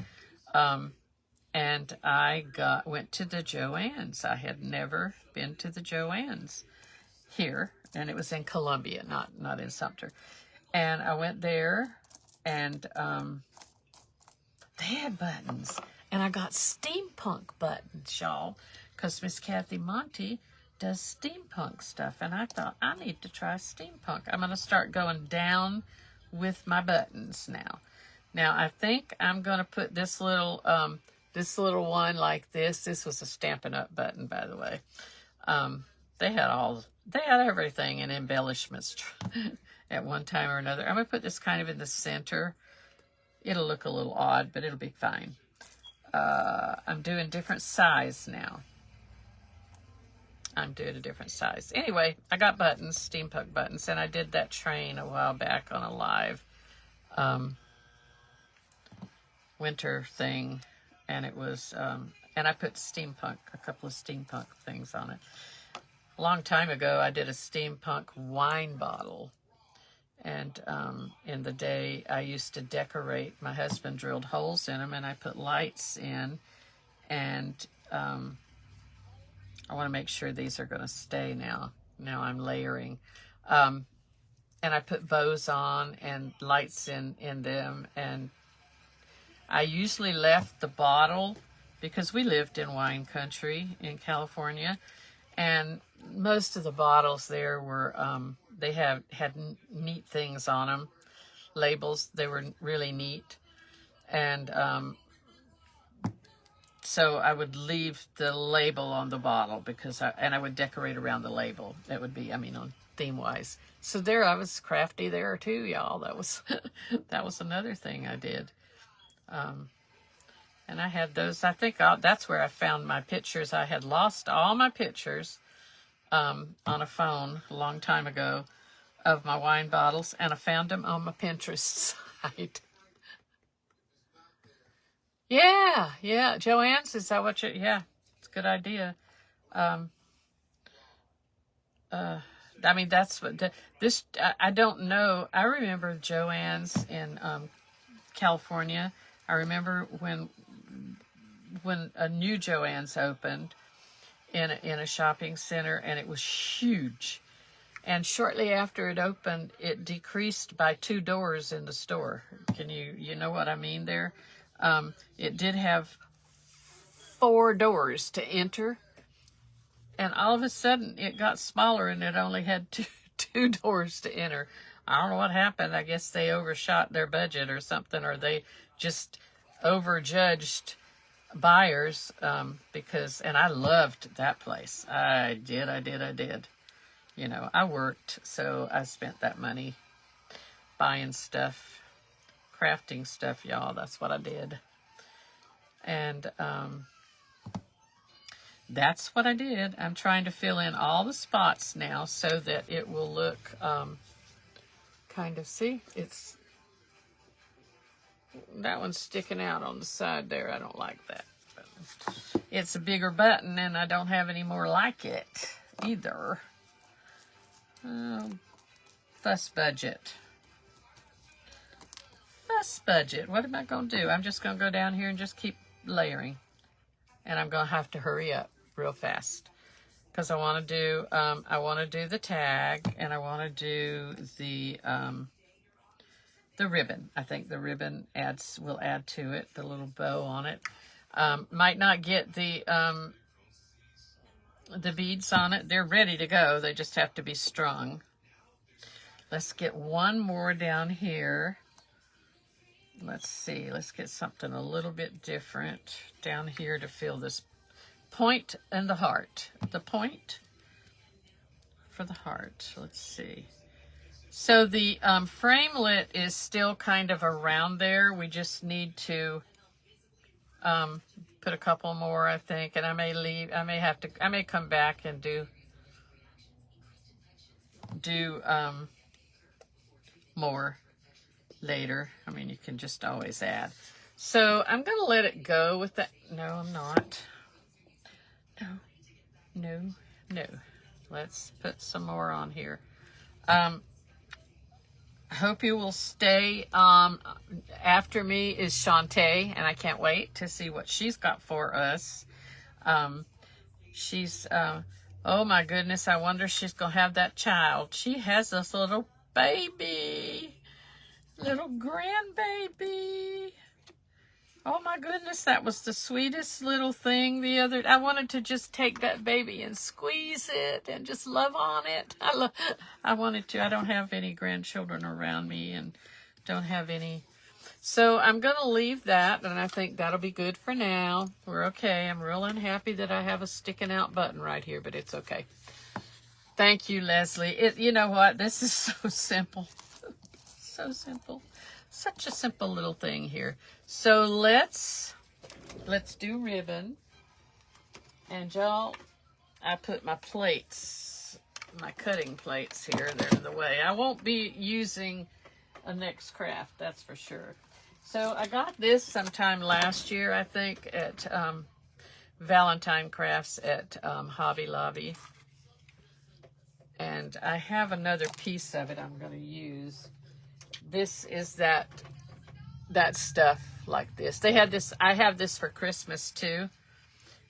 And I went to the Joann's. I had never been to the Joann's here, and it was in Columbia, not in Sumter. And I went there, and they had buttons, and I got steampunk buttons, y'all, because Miss Kathy Monty does steampunk stuff, and I thought, I need to try steampunk. I'm going to start going down with my buttons now. Now, I think I'm going to put this little one like this. This was a Stampin' Up! Button, by the way. They had everything in embellishments at one time or another. I'm going to put this kind of in the center. It'll look a little odd, but it'll be fine. I'm doing different size now. I'm doing a different size. Anyway, I got buttons, steampunk buttons, and I did that train a while back on a live winter thing, and it was, and I put a couple of steampunk things on it. A long time ago, I did a steampunk wine bottle, and in the day, I used to decorate. My husband drilled holes in them, and I put lights in, and I want to make sure these are going to stay now. Now I'm layering. And I put bows on and lights in them. And I usually left the bottle, because we lived in wine country in California. And most of the bottles there were, they had neat things on them. Labels, they were really neat. And so I would leave the label on the bottle, because I would decorate around the label. That would be, on theme-wise. So there, I was crafty there too, y'all. That was that was another thing I did. And I had those. I think that's where I found my pictures. I had lost all my pictures on a phone a long time ago of my wine bottles, and I found them on my Pinterest site. Yeah, Joann's, is that what yeah, it's a good idea. That's what I don't know. I remember Joann's in California. I remember when a new Joann's opened in a shopping center, and it was huge. And shortly after it opened, it decreased by 2 doors in the store. Can you know what I mean there? It did have 4 doors to enter, and all of a sudden it got smaller, and it only had two doors to enter. I don't know what happened. I guess they overshot their budget or something, or they just overjudged buyers, and I loved that place. I did. I worked, so I spent that money buying stuff. Crafting stuff, y'all. That's what I did. And that's what I did. I'm trying to fill in all the spots now so that it will look kind of, see, it's that one's sticking out on the side there. I don't like that. It's a bigger button, and I don't have any more like it either. Fuss budget. Fuss budget. What am I going to do? I'm just going to go down here and just keep layering. And I'm going to have to hurry up real fast. Because I want to do the tag, and I want to do the ribbon. I think the ribbon will add to it, the little bow on it. Might not get the beads on it. They're ready to go. They just have to be strung. Let's get one more down here. Let's see. Let's get something a little bit different down here to fill this point and the heart. The point for the heart. Let's see. So the framelit is still kind of around there. We just need to put a couple more, I think, and I may come back and do more later. I mean, you can just always add. So I'm going to let it go with that. No, I'm not. No. Let's put some more on here. I hope you will stay. After me is Shantae, and I can't wait to see what she's got for us. She's, oh my goodness, I wonder if she's going to have that child. She has this little baby, little grandbaby. Oh my goodness, that was the sweetest little thing I wanted to just take that baby and squeeze it and just love on it. I wanted to. I don't have any grandchildren around me and don't have any. So I'm going to leave that, and I think that'll be good for now. We're okay. I'm real unhappy that I have a sticking out button right here, but it's okay. Thank you, Leslie. You know what? This is so simple. So simple. Such a simple little thing here. So let's do ribbon. And y'all, I put my plates, my cutting plates here. They're in the way. I won't be using a Next Craft, that's for sure. So I got this sometime last year, I think, at Valentine Crafts at Hobby Lobby. And I have another piece of it I'm going to use. This is that stuff like this. They had this. I have this for Christmas too,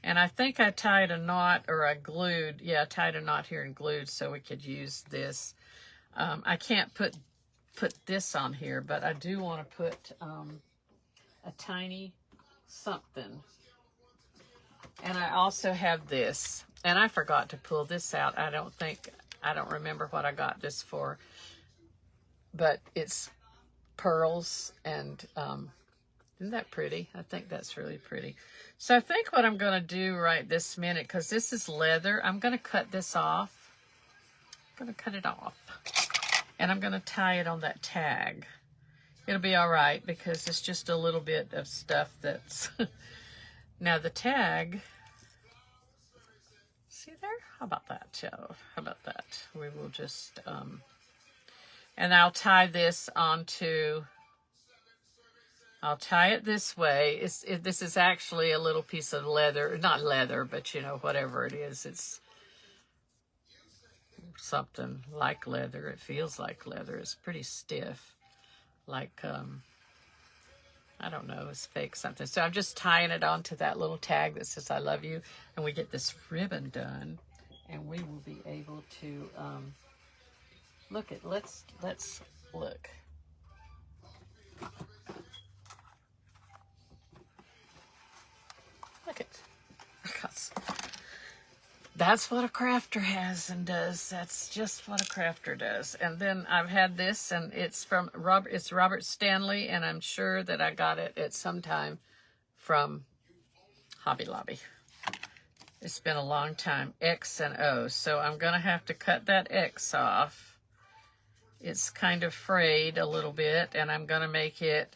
and I think I tied a knot, or I glued. Yeah, I tied a knot here and glued so we could use this. I can't put this on here, but I do want to put a tiny something. And I also have this, and I forgot to pull this out. I don't remember what I got this for. But it's pearls, and isn't that pretty? I think that's really pretty. So I think what I'm going to do right this minute, because this is leather, I'm going to cut this off. I'm going to cut it off. And I'm going to tie it on that tag. It'll be all right, because it's just a little bit of stuff that's... Now the tag... See there? How about that, Joe? How about that? We will just... And I'll tie this onto, I'll tie it this way. This is actually a little piece of leather, not leather, but you know, whatever it is. It's something like leather. It feels like leather. It's pretty stiff. Like, I don't know, it's fake something. So I'm just tying it onto that little tag that says, I love you. And we get this ribbon done, and we will be able to, look at, let's look. Look at, that's what a crafter has and does. That's just what a crafter does. And then I've had this, and it's from Robert Stanley, and I'm sure that I got it at some time from Hobby Lobby. It's been a long time. X and O. So I'm going to have to cut that X off. It's kind of frayed a little bit, and I'm going to make it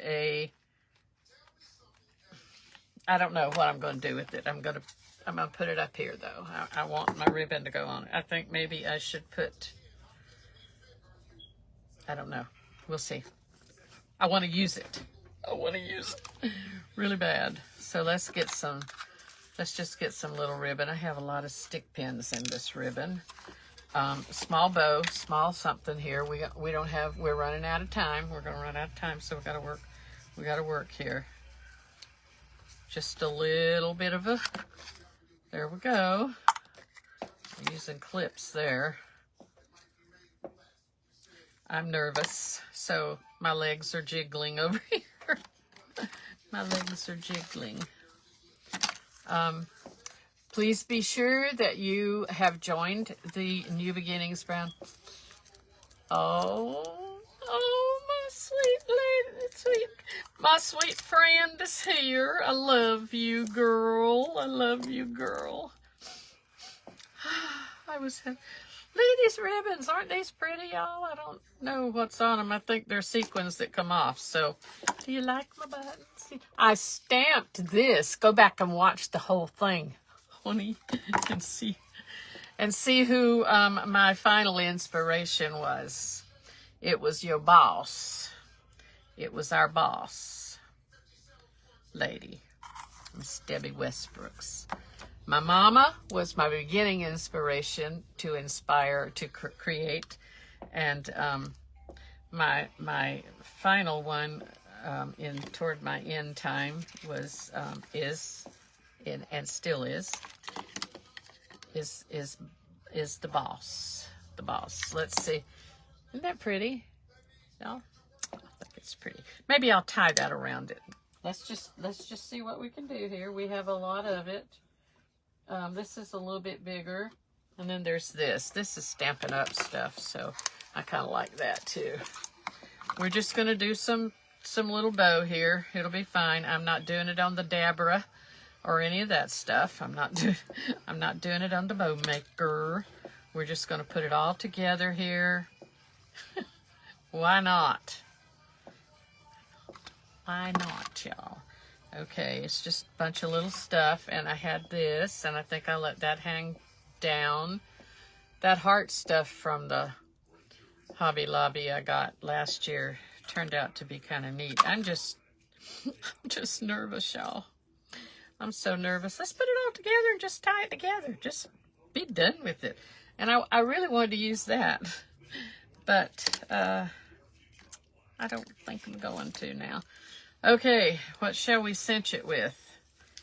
I don't know what I'm going to do with it. I'm going to put it up here, though. I want my ribbon to go on it. I think maybe I should put, I don't know. We'll see. I want to use it. I want to use it really bad. So let's just get some little ribbon. I have a lot of stick pins in this ribbon. Small bow, small something here. We're running out of time. We're going to run out of time, so we got to work here. Just a little bit of there we go. I'm using clips there. I'm nervous, so my legs are jiggling over here. My legs are jiggling. Please be sure that you have joined the New Beginnings Brown. Oh, my sweet friend is here. I love you, girl. I love you, girl. These ribbons, aren't these pretty, y'all? I don't know what's on them. I think they're sequins that come off. So, do you like my buttons? I stamped this. Go back and watch the whole thing, honey, and see who my final inspiration was. It was your boss. It was our boss lady, Miss Debbie Westbrooks. My mama was my beginning inspiration to inspire, to create, and my final one toward my end time was and still is the boss. The boss. Let's see. Isn't that pretty? No, I think it's pretty. Maybe I'll tie that around it. Let's just see what we can do here. We have a lot of it. This is a little bit bigger, and then there's this. This is Stampin' Up! Stuff, so I kind of like that too. We're just gonna do some little bow here. It'll be fine. I'm not doing it on the Dabra or any of that stuff. I'm not doing it on the bow maker. We're just gonna put it all together here. Why not? Why not, y'all? Okay, it's just a bunch of little stuff, and I had this, and I think I let that hang down. That heart stuff from the Hobby Lobby I got last year turned out to be kind of neat. I'm just nervous, y'all. I'm so nervous. Let's put it all together and just tie it together. Just be done with it. And I really wanted to use that, but I don't think I'm going to now. Okay, what shall we cinch it with?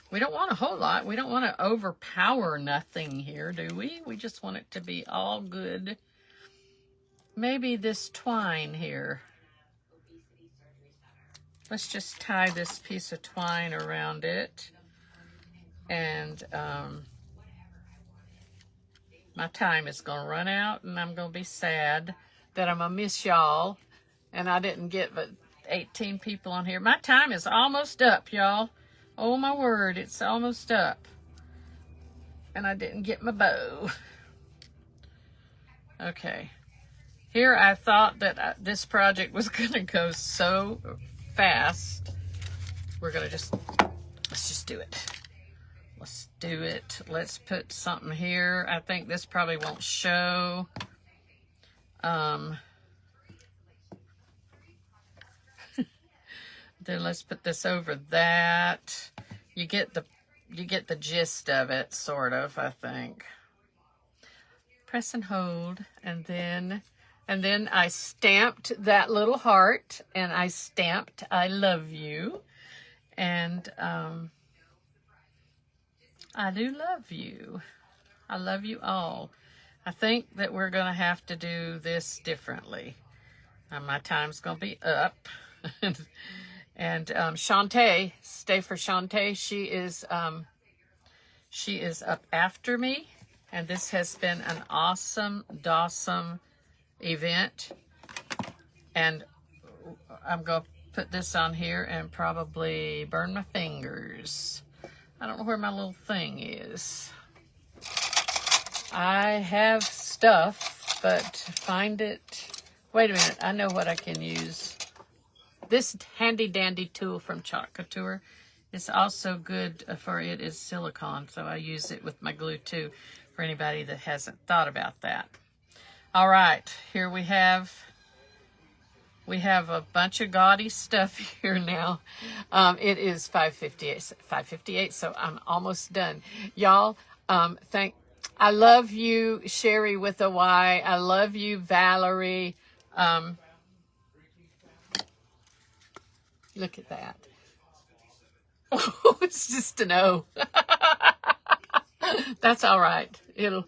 We don't want a whole lot. We don't want to overpower nothing here, do we? We just want it to be all good. Maybe this twine here. Let's just tie this piece of twine around it. And my time is going to run out, and I'm going to be sad that I'm going to miss y'all. And I didn't get but 18 people on here. My time is almost up, y'all. Oh my word, it's almost up. And I didn't get my bow. Okay. Here I thought that this project was going to go so fast. Let's just do it. Let's do it. Let's put something here. I think this probably won't show. Then let's put this over that. You get the gist of it, sort of, I think. Press and hold, and then I stamped that little heart, and I stamped I love you, and I do love you. I love you all. I think that we're gonna have to do this differently. My time's gonna be up. And Shantae, stay for Shantae. She is up after me, and this has been an awesome event. And I'm gonna put this on here and probably burn my fingers. I don't know where my little thing is. I have stuff, but find it. Wait a minute, I know what I can use. This handy dandy tool from Chalk Couture is also good for it is silicone, so I use it with my glue too for anybody that hasn't thought about that. All right, here we have We have a bunch of gaudy stuff here now. It is 5:58, so I'm almost done. Y'all, I love you, Sherry with a Y. I love you, Valerie. Look at that. Oh, it's just an O. That's all right. It'll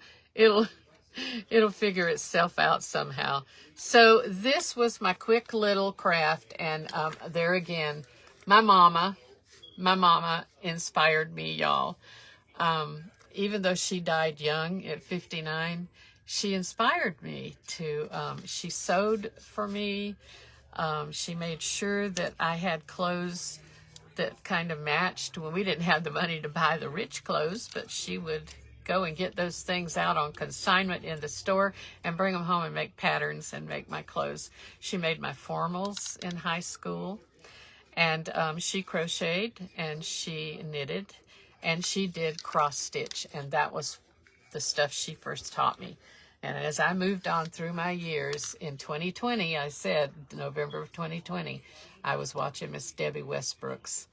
figure itself out somehow. So this was my quick little craft, and there again, my mama inspired me, y'all. Even though she died young at 59, she inspired me to. She sewed for me. She made sure that I had clothes that kind of matched when we didn't have the money to buy the rich clothes, but she would go and get those things out on consignment in the store and bring them home and make patterns and make my clothes. She made my formals in high school, and she crocheted and she knitted and she did cross stitch, and that was the stuff she first taught me. And as I moved on through my years, in 2020, I said, November of 2020, I was watching Miss Debbie Westbrook's.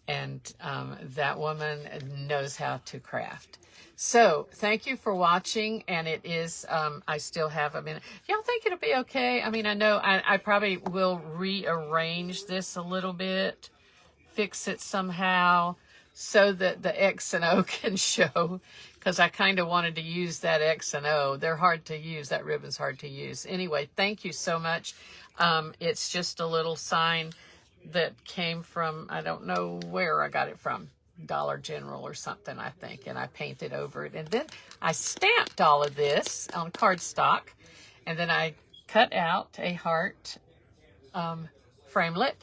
That woman knows how to craft. So thank you for watching. And it is, I still have a minute. Y'all think it'll be okay? I mean, I know I probably will rearrange this a little bit, fix it somehow, so that the X and O can show, because I kind of wanted to use that X and O. They're hard to use. That ribbon's hard to use. Anyway, thank you so much. It's just a little sign that came from, I don't know where I got it from, Dollar General or something, I think, and I painted over it. And then I stamped all of this on cardstock, and then I cut out a heart framelit,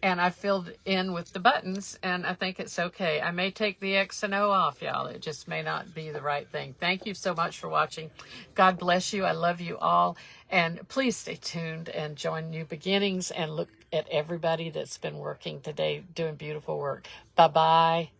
and I filled in with the buttons, and I think it's okay. I may take the X and O off, y'all. It just may not be the right thing. Thank you so much for watching. God bless you. I love you all. And please stay tuned and join New Beginnings and look at everybody that's been working today, doing beautiful work. Bye-bye.